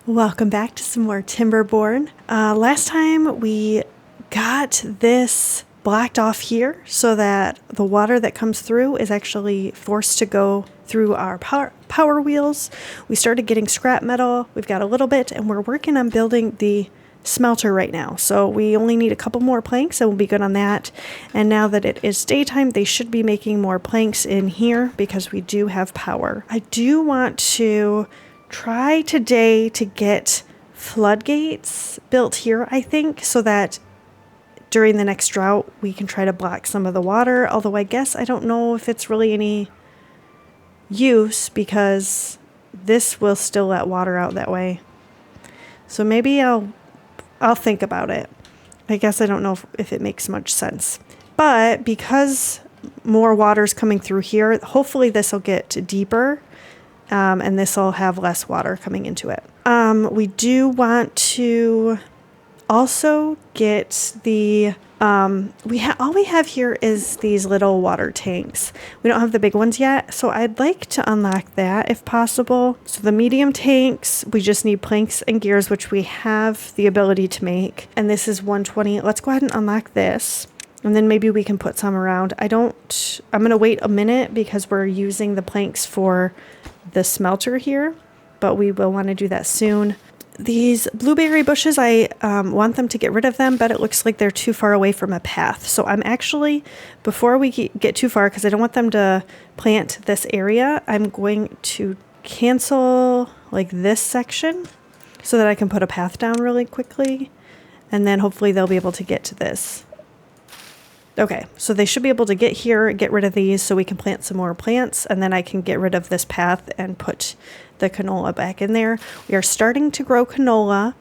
Welcome back to some more Timberborn. Last time we got this blocked off here so that the water that comes through is actually forced to go through our power wheels. We started getting scrap metal. We've got a little bit, and we're working on building the smelter right now. So we only need a couple more planks and we'll be good on that. And now that it is daytime, they should be making more planks in here because we do have power. I do want to try today to get floodgates built here, I think, so that during the next drought we can try to block some of the water. Although I guess I don't know if it's really any use because this will still let water out that way. So maybe I'll think about it. I guess I don't know if it makes much sense. But because more water's coming through here, hopefully this will get deeper. And this will have less water coming into it. We do want to also get the, all we have here is these little water tanks. We don't have the big ones yet, so I'd like to unlock that if possible. So the medium tanks, we just need planks and gears, which we have the ability to make. And this is 120. Let's go ahead and unlock this. And then maybe we can put some around. I'm going to wait a minute because we're using the planks for the smelter here, but we will want to do that soon. These blueberry bushes, I want them to get rid of them, but it looks like they're too far away from a path. So I'm actually, before we get too far, because I don't want them to plant this area, I'm going to cancel like this section so that I can put a path down really quickly. And then hopefully they'll be able to get to this. Okay, so they should be able to get here, get rid of these so we can plant some more plants, and then I can get rid of this path and put the canola back in there. We are starting to grow canola.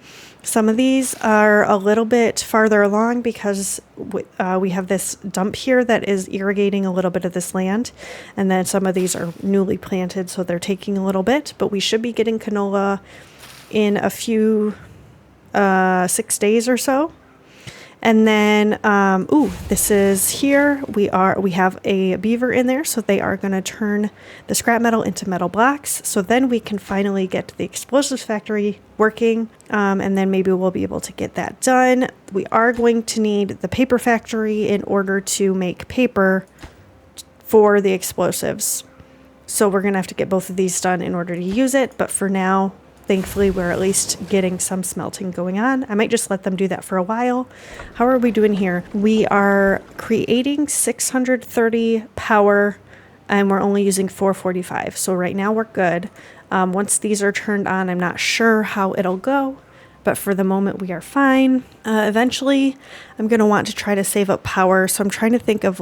Some of these are a little bit farther along because we have this dump here that is irrigating a little bit of this land, and then some of these are newly planted, so they're taking a little bit, but we should be getting canola in a few 6 days or so. And then, this is here. We have a beaver in there, so they are going to turn the scrap metal into metal blocks. So then we can finally get the explosives factory working, and then maybe we'll be able to get that done. We are going to need the paper factory in order to make paper for the explosives. So we're going to have to get both of these done in order to use it. But for now, thankfully, we're at least getting some smelting going on. I might just let them do that for a while. How are we doing here? We are creating 630 power, and we're only using 445. So right now we're good. Once these are turned on, I'm not sure how it'll go, but for the moment we are fine. Eventually, I'm going to want to try to save up power. So I'm trying to think of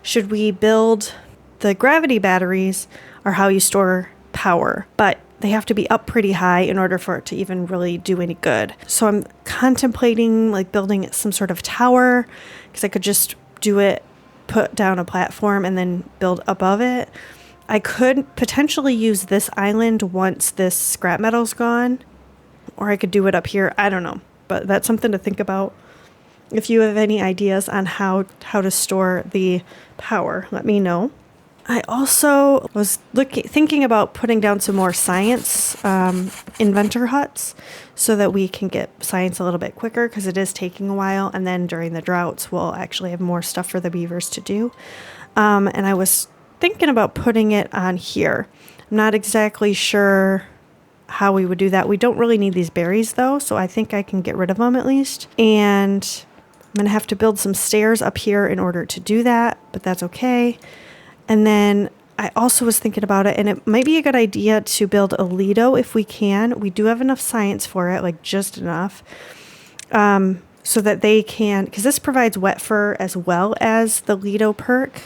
should we build the gravity batteries or how you store power? But they have to be up pretty high in order for it to even really do any good. So I'm contemplating building some sort of tower because I could just do it, put down a platform and then build above it. I could potentially use this island once this scrap metal's gone, or I could do it up here. I don't know, but that's something to think about. If you have any ideas on how to store the power, let me know. I also was thinking about putting down some more science inventor huts so that we can get science a little bit quicker because it is taking a while. And then during the droughts, we'll actually have more stuff for the beavers to do. And I was thinking about putting it on here. I'm not exactly sure how we would do that. We don't really need these berries, though, so I think I can get rid of them at least. And I'm going to have to build some stairs up here in order to do that, but that's okay. And then I also was thinking about it, and it might be a good idea to build a Lido if we can. We do have enough science for it, just enough, so that they can, because this provides wet fur as well as the Lido perk.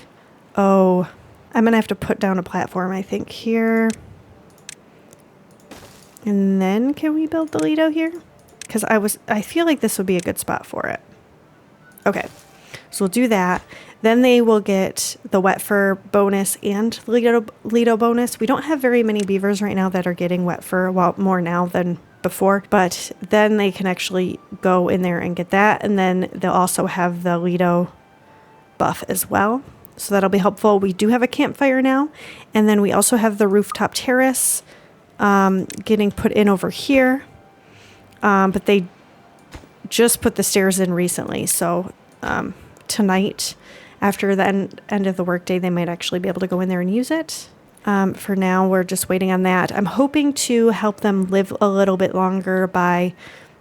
Oh, I'm going to have to put down a platform, I think, here. And then can we build the Lido here? Because I feel like this would be a good spot for it. Okay, so we'll do that. Then they will get the wet fur bonus and the Lido bonus. We don't have very many beavers right now that are getting wet fur, well, more now than before, but then they can actually go in there and get that. And then they'll also have the Lido buff as well. So that'll be helpful. We do have a campfire now. And then we also have the rooftop terrace getting put in over here. but they just put the stairs in recently. So tonight, after the end of the workday, they might actually be able to go in there and use it. For now, we're just waiting on that. I'm hoping to help them live a little bit longer by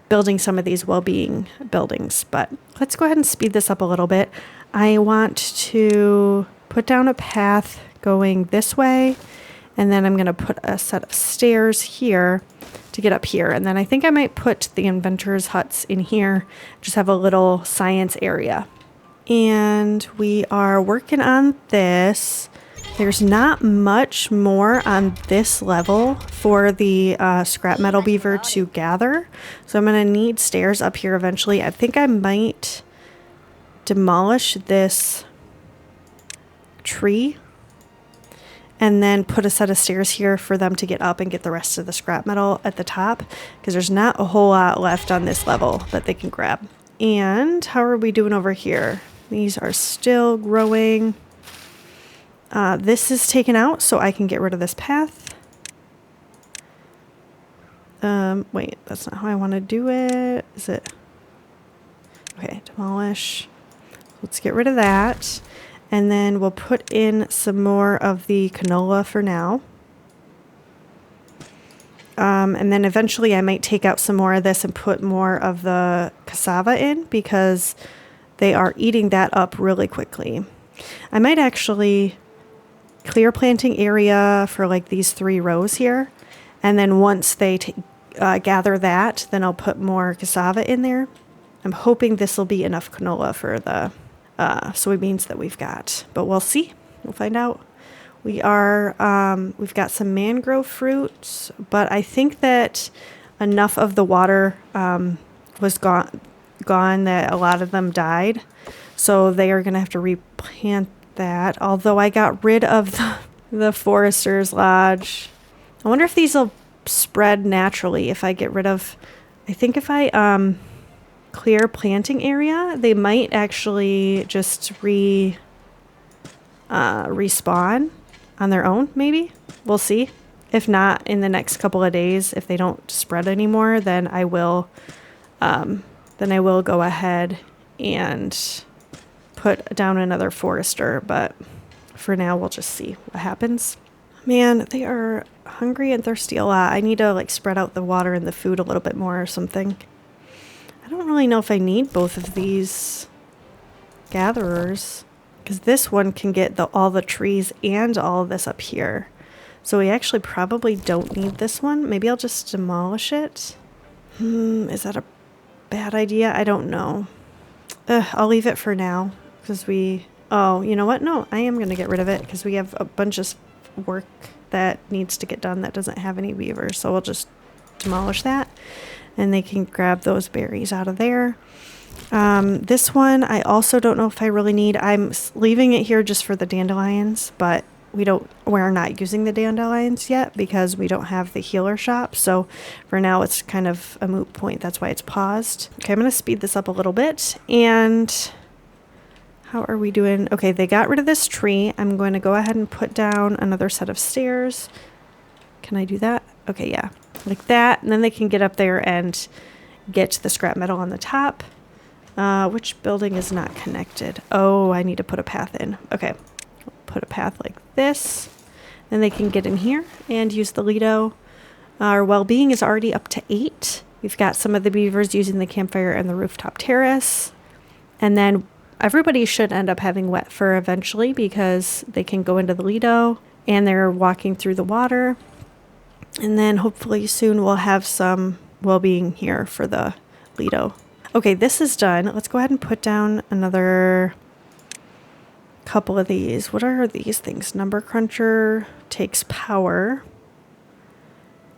building some of these well-being buildings. But let's go ahead and speed this up a little bit. I want to put down a path going this way, and then I'm going to put a set of stairs here to get up here. And then I think I might put the inventors' huts in here, just have a little science area. And we are working on this. There's not much more on this level for the scrap metal beaver to gather. So I'm going to need stairs up here eventually. I think I might demolish this tree and then put a set of stairs here for them to get up and get the rest of the scrap metal at the top, because there's not a whole lot left on this level that they can grab. And how are we doing over here? These are still growing. This is taken out, so I can get rid of this path. Wait, that's not how I want to do it. Is it? Okay, demolish. Let's get rid of that. And then we'll put in some more of the canola for now. And then eventually I might take out some more of this and put more of the cassava in, because they are eating that up really quickly. I might actually clear planting area for like these 3 rows here. And then once they gather that, then I'll put more cassava in there. I'm hoping this will be enough canola for the soybeans that we've got, but we'll see. We'll find out. We've got some mangrove fruits, but I think that enough of the water was gone that a lot of them died. So they are going to have to replant that. Although I got rid of the forester's lodge. I wonder if these will spread naturally if I get rid of, I think if I clear planting area, they might actually just respawn on their own, maybe. We'll see. If not, in the next couple of days, if they don't spread anymore, then I will go ahead and put down another forester. But for now, we'll just see what happens. Man, they are hungry and thirsty a lot. I need to like spread out the water and the food a little bit more or something. I don't really know if I need both of these gatherers, because this one can get all the trees and all of this up here. So we actually probably don't need this one. Maybe I'll just demolish it. Is that a bad idea? I don't know. I'll leave it for now, because oh, you know what? No, I am going to get rid of it, because we have a bunch of work that needs to get done that doesn't have any beavers. So we'll just demolish that, and they can grab those berries out of there. This one, I also don't know if I really need. I'm leaving it here just for the dandelions, but we're not using the dandelions yet because we don't have the healer shop. So for now, it's kind of a moot point. That's why it's paused. Okay, I'm going to speed this up a little bit. And how are we doing? Okay, they got rid of this tree. I'm going to go ahead and put down another set of stairs. Can I do that? Okay, yeah, like that. And then they can get up there and get the scrap metal on the top. Which building is not connected? Oh, I need to put a path in. Okay. Put a path like this, then they can get in here and use the Lido. Our well-being is already up to 8. We've got some of the beavers using the campfire and the rooftop terrace, and then everybody should end up having wet fur eventually because they can go into the Lido and they're walking through the water. And then hopefully soon we'll have some well-being here for the Lido. Okay, this is done. Let's go ahead and put down another couple of these. What are these things? Number cruncher takes power.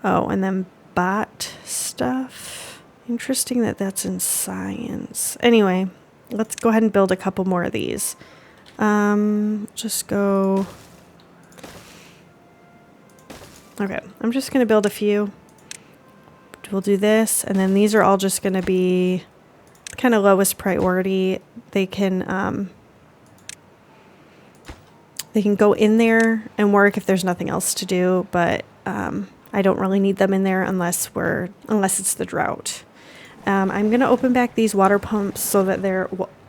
Oh, and then bot stuff. Interesting that that's in science. Anyway, let's go ahead and build a couple more of these. Just go. Okay, I'm just going to build a few. We'll do this, and then these are all just going to be kind of lowest priority. They can go in there and work if there's nothing else to do, but I don't really need them in there unless it's the drought. I'm going to open back these water pumps so that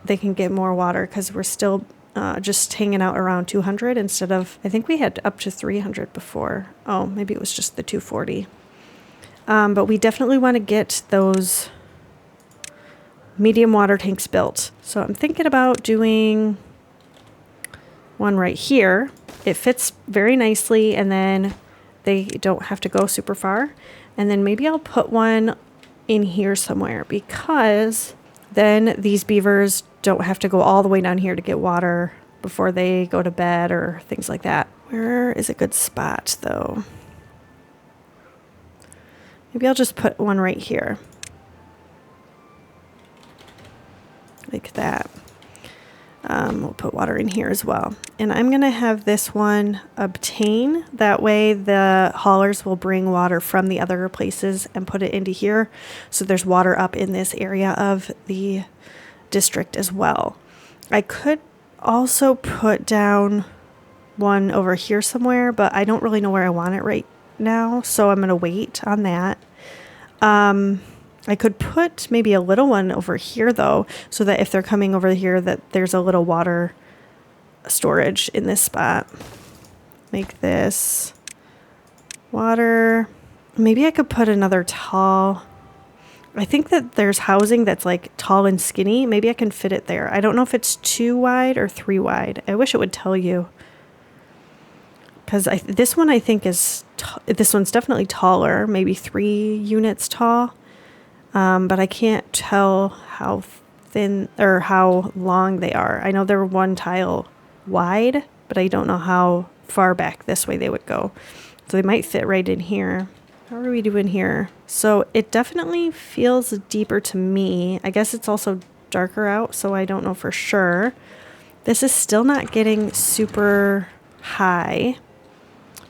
they can get more water, because we're still just hanging out around 200 instead of, I think we had up to 300 before. Oh, maybe it was just the 240. But we definitely want to get those medium water tanks built. So I'm thinking about doing one right here. It fits very nicely, and then they don't have to go super far. And then maybe I'll put one in here somewhere, because then these beavers don't have to go all the way down here to get water before they go to bed or things like that. Where is a good spot though? Maybe I'll just put one right here. Like that. We'll put water in here as well. And I'm going to have this one obtain. That way the haulers will bring water from the other places and put it into here. So there's water up in this area of the district as well. I could also put down one over here somewhere, but I don't really know where I want it right now. So I'm going to wait on that. I could put maybe a little one over here though, so that if they're coming over here, that there's a little water storage in this spot. Make this water. Maybe I could put another tall. I think that there's housing that's like tall and skinny. Maybe I can fit it there. I don't know if it's 2 wide or 3 wide. I wish it would tell you. Because this one I think is, this one's definitely taller, maybe 3 units tall. But I can't tell how thin or how long they are. I know they're 1 tile wide, but I don't know how far back this way they would go. So they might fit right in here. How are we doing here? So it definitely feels deeper to me. I guess it's also darker out, so I don't know for sure. This is still not getting super high,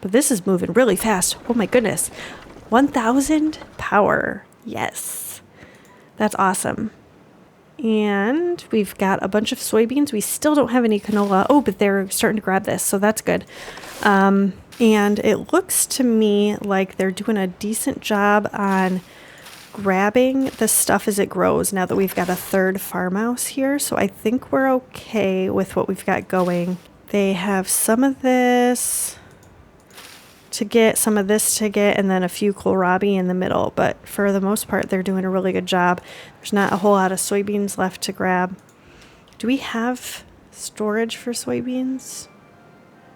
but this is moving really fast. Oh my goodness. 1,000 power. Yes. That's awesome. And we've got a bunch of soybeans. We still don't have any canola. Oh, but they're starting to grab this, so that's good. And it looks to me like they're doing a decent job on grabbing the stuff as it grows now that we've got a 3rd farmhouse here. So I think we're okay with what we've got going. They have some of this to get, some of this to get, and then a few kohlrabi in the middle. But for the most part, they're doing a really good job. There's not a whole lot of soybeans left to grab. Do we have storage for soybeans?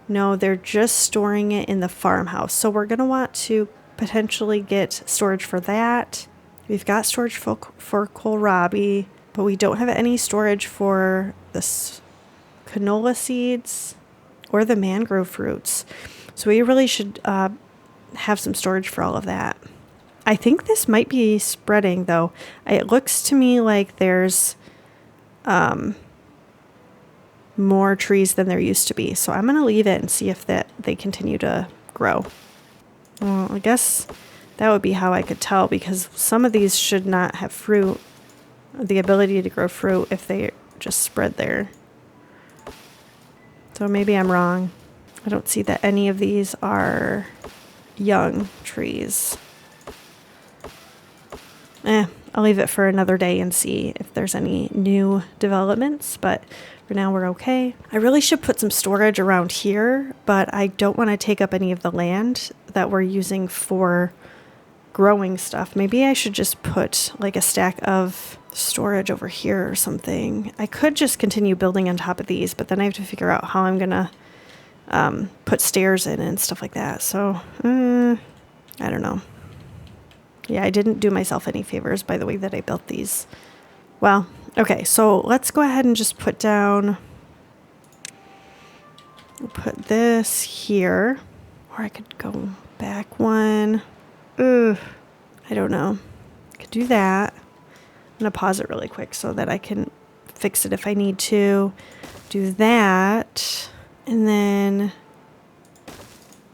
No, they're just storing it in the farmhouse. So we're going to want to potentially get storage for that. We've got storage for kohlrabi, but we don't have any storage for the canola seeds or the mangrove fruits. So we really should have some storage for all of that. I think this might be spreading though. It looks to me like there's more trees than there used to be. So I'm going to leave it and see if they continue to grow. Well, I guess that would be how I could tell, because some of these should not have fruit, the ability to grow fruit, if they just spread there. So maybe I'm wrong. I don't see that any of these are young trees. I'll leave it for another day and see if there's any new developments, but for now we're okay. I really should put some storage around here, but I don't want to take up any of the land that we're using for growing stuff. Maybe I should just put like a stack of storage over here or something. I could just continue building on top of these, but then I have to figure out how I'm going to put stairs in and stuff like that. So, I don't know. Yeah, I didn't do myself any favors by the way that I built these. Well, okay, so let's go ahead and just put down, we'll put this here, or I could go back one. I don't know. I could do that. I'm going to pause it really quick so that I can fix it if I need to. Do that. And then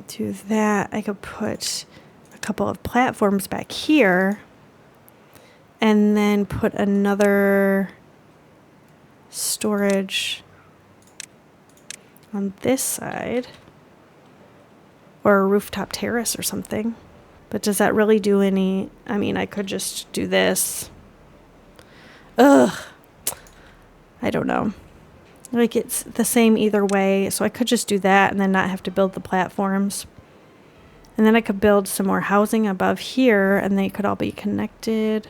do that. I could put a couple of platforms back here and then put another storage on this side, or a rooftop terrace or something. But does that really do any? I mean, I could just do this Ugh. I don't know. Like, it's the same either way. So I could just do that and then not have to build the platforms. And then I could build some more housing above here and they could all be connected.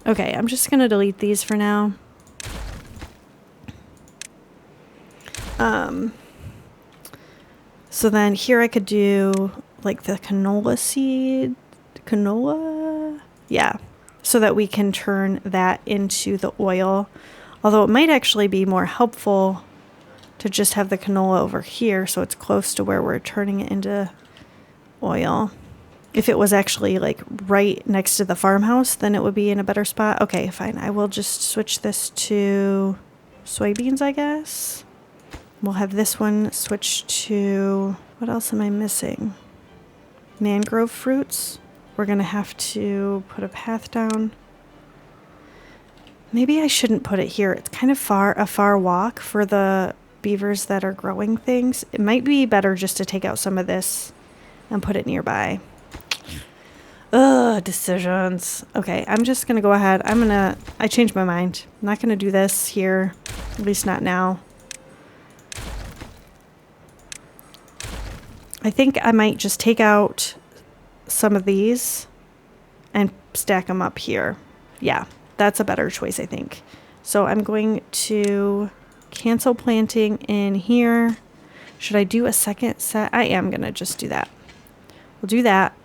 Okay, I'm just going to delete these for now. So then here I could do like the canola seed. Canola? Yeah. So that we can turn that into the oil. Although it might actually be more helpful to just have the canola over here so it's close to where we're turning it into oil. If it was actually like right next to the farmhouse, then it would be in a better spot. Okay, fine. I will just switch this to soybeans, I guess. We'll have this one switched to, what else am I missing? Mangrove fruits. We're going to have to put a path down. Maybe I shouldn't put it here. It's kind of a far walk for the beavers that are growing things. It might be better just to take out some of this and put it nearby. Ugh, decisions. Okay, I'm just going to go ahead. I changed my mind. I'm not going to do this here, at least not now. I think I might just take out some of these and stack them up here. Yeah, that's a better choice, I think. So I'm going to cancel planting in here. Should I do a second set? I am going to just do that. We'll do that.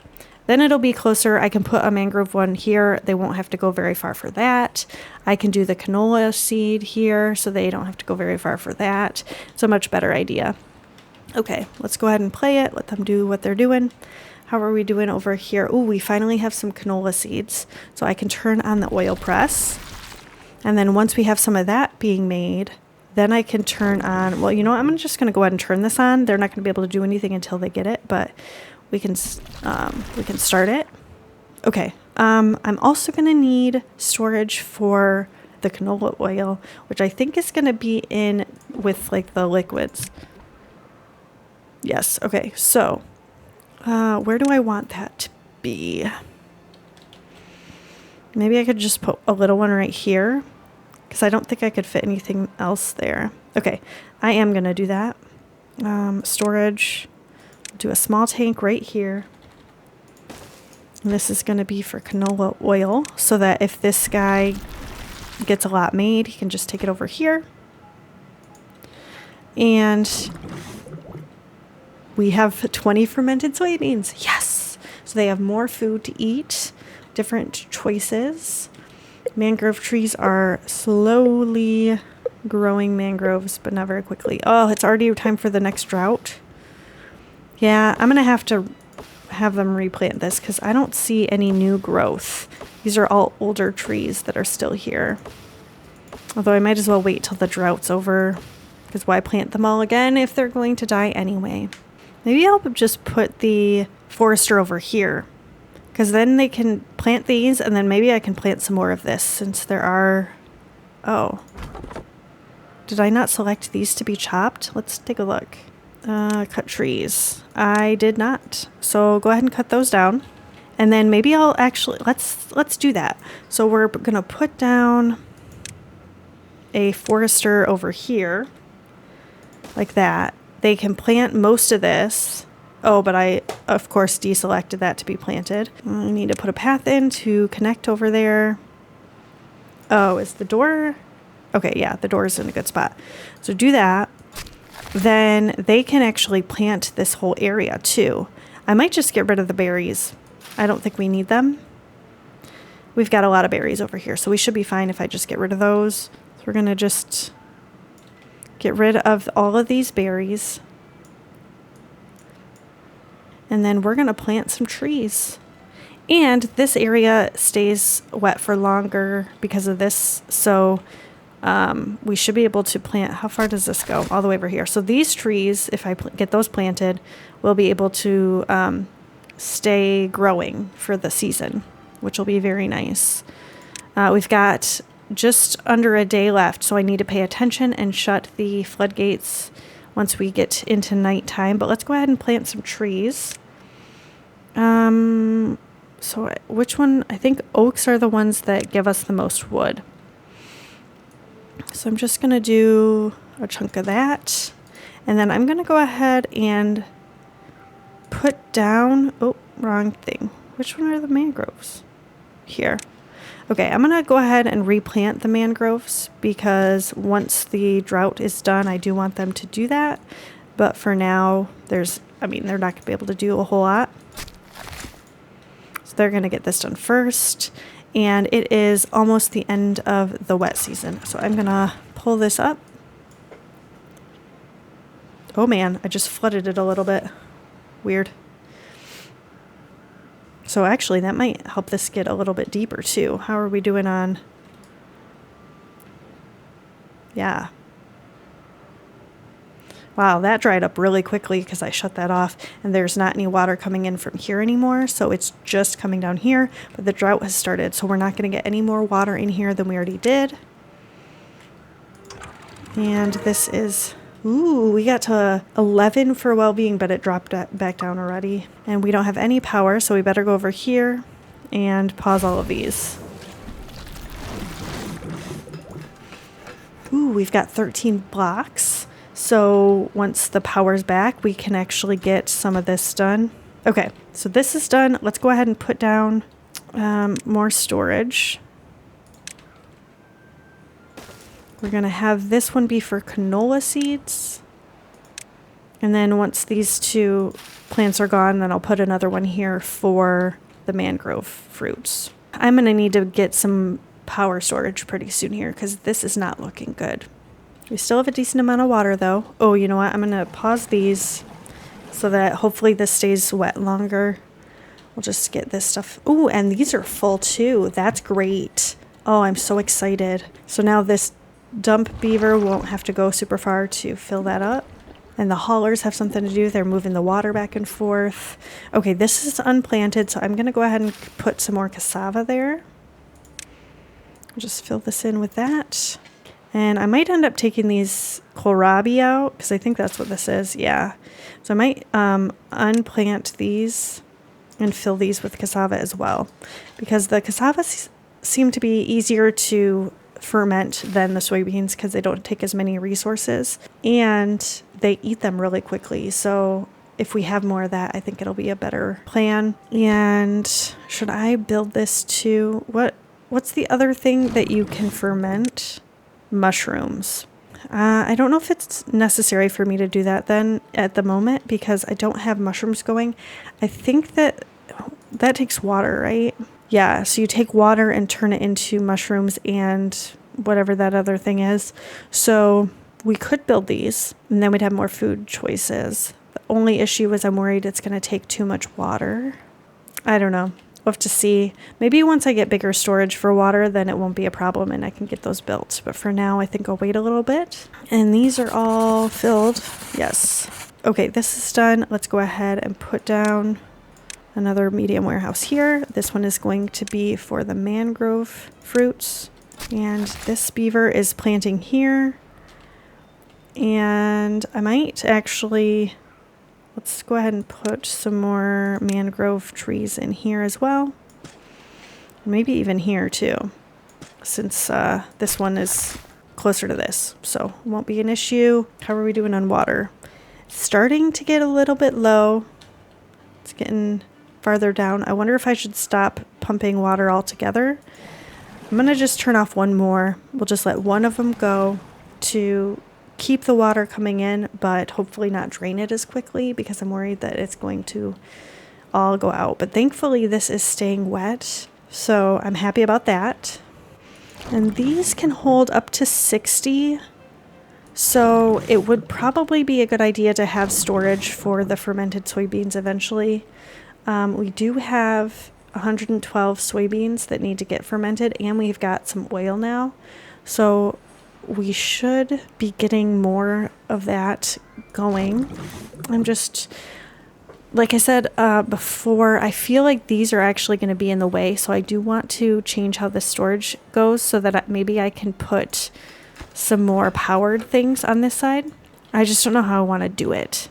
Then it'll be closer. I can put a mangrove one here. They won't have to go very far for that. I can do the canola seed here so they don't have to go very far for that. It's a much better idea. Okay, let's go ahead and play it. Let them do what they're doing. How are we doing over here? Oh, we finally have some canola seeds. So I can turn on the oil press. And then once we have some of that being made, then I can turn on, well, you know what? I'm just going to go ahead and turn this on. They're not going to be able to do anything until they get it, but we can start it. Okay, I'm also going to need storage for the canola oil, which I think is going to be in with like the liquids. Yes, okay, so where do I want that to be? Maybe I could just put a little one right here because I don't think I could fit anything else there. Okay, I am going to do that. Storage, do a small tank right here. And this is going to be for canola oil so that if this guy gets a lot made, he can just take it over here. And we have 20 fermented soybeans. Yes! So they have more food to eat, different choices. Mangrove trees are slowly growing mangroves, but not very quickly. Oh, it's already time for the next drought. Yeah, I'm going to have them replant this because I don't see any new growth. These are all older trees that are still here. Although I might as well wait till the drought's over because why plant them all again if they're going to die anyway? Maybe I'll just put the forester over here because then they can plant these and then maybe I can plant some more of this since there are... Oh. Did I not select these to be chopped? Let's take a look. Cut trees. I did not. So go ahead and cut those down. And then maybe I'll actually... Let's do that. So we're going to put down a forester over here. Like that. They can plant most of this. Oh, but I, of course, deselected that to be planted. I need to put a path in to connect over there. Oh, is the door... Okay, yeah, the door is in a good spot. So do that. Then they can actually plant this whole area, too. I might just get rid of the berries. I don't think we need them. We've got a lot of berries over here, so we should be fine if I just get rid of those. So we're going to just... get rid of all of these berries. And then we're going to plant some trees. And this area stays wet for longer because of this. So we should be able to plant... How far does this go? All the way over here. So these trees, if I get those planted, will be able to stay growing for the season, which will be very nice. We've got... just under a day left, so I need to pay attention and shut the floodgates once we get into nighttime. But let's go ahead and plant some trees. So which one? I think oaks are the ones that give us the most wood. So I'm just going to do a chunk of that. And then I'm going to go ahead and put down, oh, wrong thing. Which one are the mangroves? Here. Okay, I'm going to go ahead and replant the mangroves because once the drought is done, I do want them to do that. But for now, they're not going to be able to do a whole lot. So they're going to get this done first. And it is almost the end of the wet season. So I'm going to pull this up. Oh man, I just flooded it a little bit. Weird. So actually that might help this get a little bit deeper too. How are we doing on? Yeah. Wow, that dried up really quickly because I shut that off and there's not any water coming in from here anymore. So it's just coming down here, but the drought has started. So we're not going to get any more water in here than we already did. And this is, ooh, we got to 11 for well-being, but it dropped back down already. And we don't have any power, so we better go over here and pause all of these. Ooh, we've got 13 blocks. So once the power's back, we can actually get some of this done. Okay, so this is done. Let's go ahead and put down more storage. We're going to have this one be for canola seeds. And then once these two plants are gone, then I'll put another one here for the mangrove fruits. I'm going to need to get some power storage pretty soon here because this is not looking good. We still have a decent amount of water though. Oh, you know what? I'm going to pause these so that hopefully this stays wet longer. We'll just get this stuff. Ooh, and these are full too. That's great. Oh, I'm so excited. So now this dump beaver won't have to go super far to fill that up. And the haulers have something to do. They're moving the water back and forth. Okay, this is unplanted, so I'm going to go ahead and put some more cassava there. I'll just fill this in with that. And I might end up taking these kohlrabi out because I think that's what this is. Yeah. So I might unplant these and fill these with cassava as well because the cassava seem to be easier to ferment than the soybeans because they don't take as many resources and they eat them really quickly. So if we have more of that, I think it'll be a better plan. And should I build this too? What's the other thing that you can ferment? Mushrooms. I don't know if it's necessary for me to do that then at the moment because I don't have mushrooms going. I think that takes water, right? Yeah, so you take water and turn it into mushrooms and whatever that other thing is. So we could build these and then we'd have more food choices. The only issue is I'm worried it's going to take too much water. I don't know. We'll have to see. Maybe once I get bigger storage for water, then it won't be a problem and I can get those built. But for now, I think I'll wait a little bit. And these are all filled. Yes. Okay, this is done. Let's go ahead and put down another medium warehouse here. This one is going to be for the mangrove fruits. And this beaver is planting here. And I might actually, let's go ahead and put some more mangrove trees in here as well. Maybe even here too, since this one is closer to this. So it won't be an issue. How are we doing on water? Starting to get a little bit low. It's getting farther down. I wonder if I should stop pumping water altogether. I'm going to just turn off one more. We'll just let one of them go to keep the water coming in, but hopefully not drain it as quickly because I'm worried that it's going to all go out. But thankfully this is staying wet, so I'm happy about that. And these can hold up to 60. So it would probably be a good idea to have storage for the fermented soybeans eventually. We do have 112 soybeans that need to get fermented, and we've got some oil now. So we should be getting more of that going. I'm just, like I said before, I feel like these are actually going to be in the way. So I do want to change how the storage goes so that maybe I can put some more powered things on this side. I just don't know how I want to do it.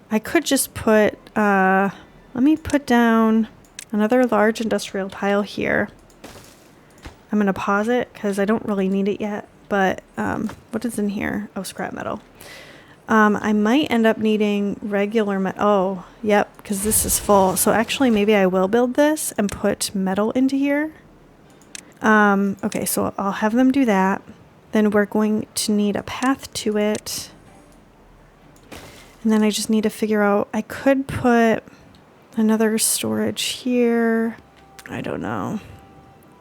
I could just put, let me put down another large industrial pile here. I'm going to pause it because I don't really need it yet, but what is in here? Oh, scrap metal. I might end up needing regular metal. Oh, yep, because this is full. So actually, maybe I will build this and put metal into here. Okay, so I'll have them do that. Then we're going to need a path to it. And then I just need to figure out, I could put another storage here. I don't know.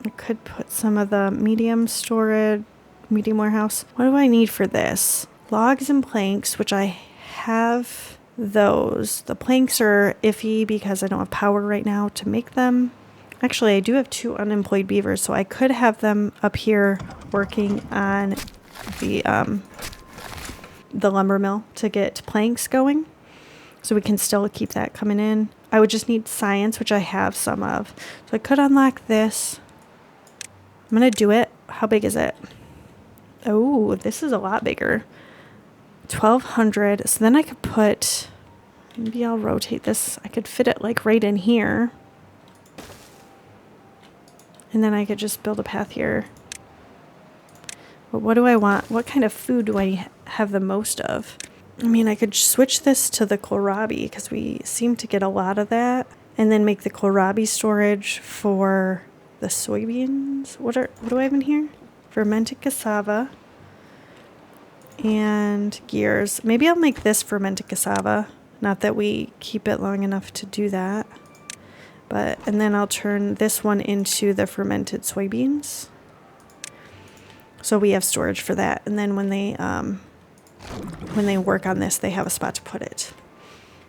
I could put some of the medium storage, medium warehouse. What do I need for this? Logs and planks, which I have those. The planks are iffy because I don't have power right now to make them. Actually, I do have 2 unemployed beavers, so I could have them up here working on the lumber mill to get planks going. So we can still keep that coming in. I would just need science, which I have some of. So I could unlock this. I'm going to do it. How big is it? Oh, this is a lot bigger. 1,200. So then I could put, maybe I'll rotate this. I could fit it like right in here. And then I could just build a path here. But what do I want? What kind of food do I have the most of? I mean, I could switch this to the kohlrabi because we seem to get a lot of that. And then make the kohlrabi storage for the soybeans. What do I have in here? Fermented cassava and gears. Maybe I'll make this fermented cassava. Not that we keep it long enough to do that. And then I'll turn this one into the fermented soybeans. So we have storage for that. And then when they work on this, they have a spot to put it.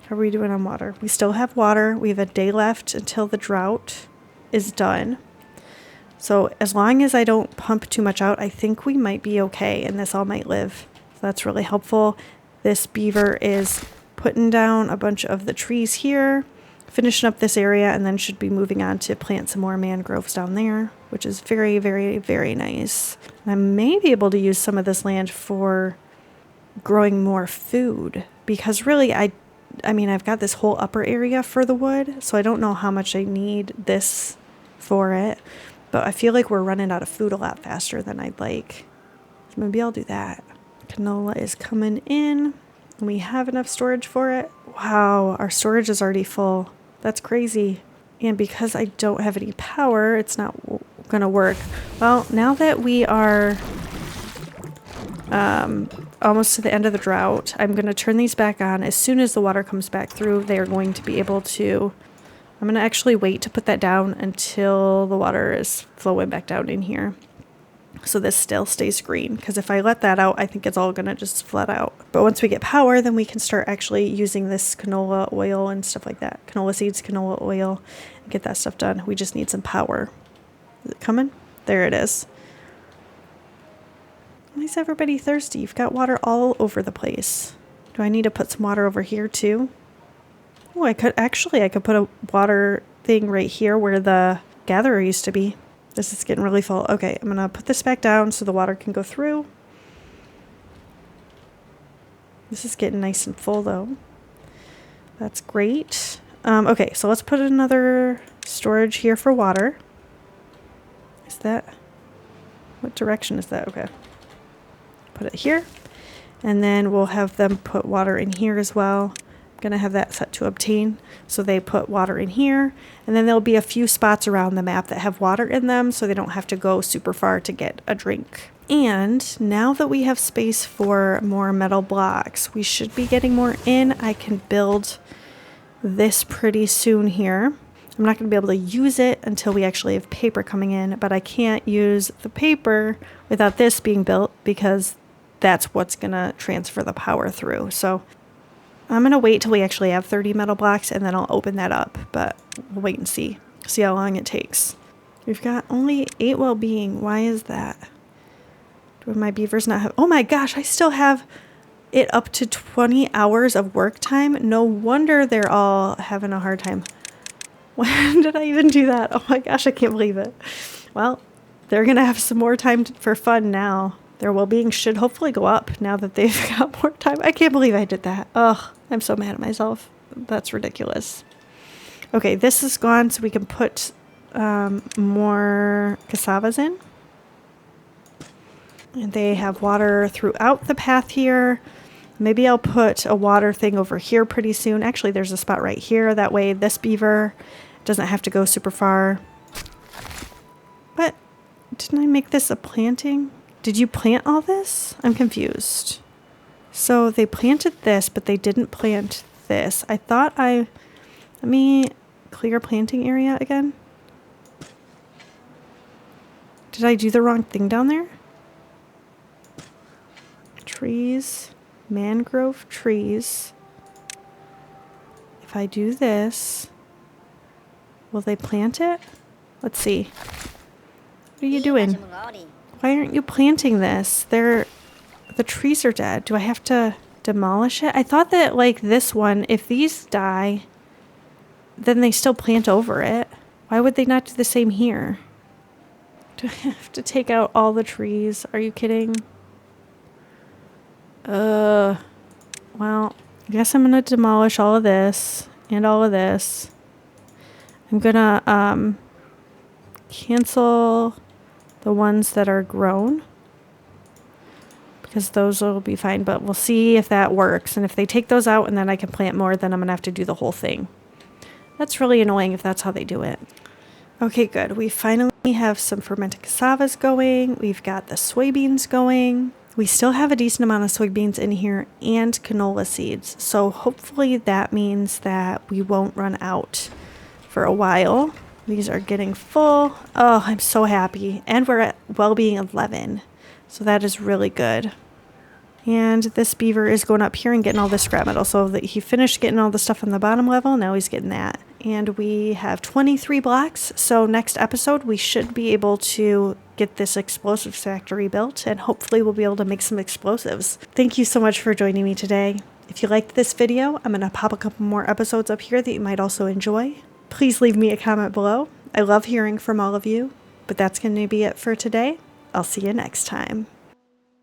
How are we doing on water? We still have water. We have a day left until the drought is done. So as long as I don't pump too much out, I think we might be okay, and this all might live. So that's really helpful. This beaver is putting down a bunch of the trees here, finishing up this area, and then should be moving on to plant some more mangroves down there, which is very, very, very nice. And I may be able to use some of this land for growing more food, because really I mean, I've got this whole upper area for the wood, so I don't know how much I need this for it, but I feel like we're running out of food a lot faster than I'd like. So maybe I'll do that. Canola is coming in. We have enough storage for it. Wow, our storage is already full. That's crazy. And because I don't have any power, it's not going to work. Well, now that we are almost to the end of the drought, I'm going to turn these back on. As soon as the water comes back through, they are going to be able to... I'm going to actually wait to put that down until the water is flowing back down in here. So this still stays green, because if I let that out, I think it's all going to just flood out. But once we get power, then we can start actually using this canola oil and stuff like that. Canola seeds, canola oil, and get that stuff done. We just need some power. Is it coming? There it is. Why is everybody thirsty? You've got water all over the place. Do I need to put some water over here too? Oh, I could put a water thing right here where the gatherer used to be. This is getting really full. Okay, I'm going to put this back down so the water can go through. This is getting nice and full though. That's great. Okay, so let's put another storage here for water. Is that... what direction is that? Okay. Put it here. And then we'll have them put water in here as well. Going to have that set to obtain, so they put water in here, and then there'll be a few spots around the map that have water in them, so they don't have to go super far to get a drink. And now that we have space for more metal blocks, we should be getting more in. I can build this pretty soon here. I'm not going to be able to use it until we actually have paper coming in, but I can't use the paper without this being built, because that's what's going to transfer the power through. So I'm going to wait till we actually have 30 metal blocks, and then I'll open that up, but we'll wait and see how long it takes. We've got only 8 well-being. Why is that? Do my beavers not have... oh my gosh, I still have it up to 20 hours of work time. No wonder they're all having a hard time. When did I even do that? Oh my gosh, I can't believe it. Well, they're going to have some more time for fun now. Their well-being should hopefully go up now that they've got more time. I can't believe I did that. Ugh, I'm so mad at myself. That's ridiculous. Okay, this is gone, so we can put more cassavas in. And they have water throughout the path here. Maybe I'll put a water thing over here pretty soon. Actually, there's a spot right here. That way this beaver doesn't have to go super far. But didn't I make this a planting? Did you plant all this? I'm confused. So they planted this, but they didn't plant this. I thought let me clear planting area again. Did I do the wrong thing down there? Trees, mangrove trees. If I do this, will they plant it? Let's see. What are you doing? Why aren't you planting this? The trees are dead. Do I have to demolish it? I thought that like this one, if these die, then they still plant over it. Why would they not do the same here? Do I have to take out all the trees? Are you kidding? Well, I guess I'm gonna demolish all of this and all of this. I'm gonna cancel the ones that are grown because those will be fine, but we'll see if that works. And if they take those out and then I can plant more, then I'm gonna have to do the whole thing. That's really annoying if that's how they do it. Okay, good. We finally have some fermented cassavas going. We've got the soybeans going. We still have a decent amount of soybeans in here and canola seeds. So hopefully that means that we won't run out for a while. These are getting full. Oh, I'm so happy. And we're at well-being 11. So that is really good. And this beaver is going up here and getting all the scrap metal. So that he finished getting all the stuff on the bottom level. Now he's getting that. And we have 23 blocks. So next episode, we should be able to get this explosives factory built. And hopefully we'll be able to make some explosives. Thank you so much for joining me today. If you liked this video, I'm going to pop a couple more episodes up here that you might also enjoy. Please leave me a comment below. I love hearing from all of you. But that's going to be it for today. I'll see you next time.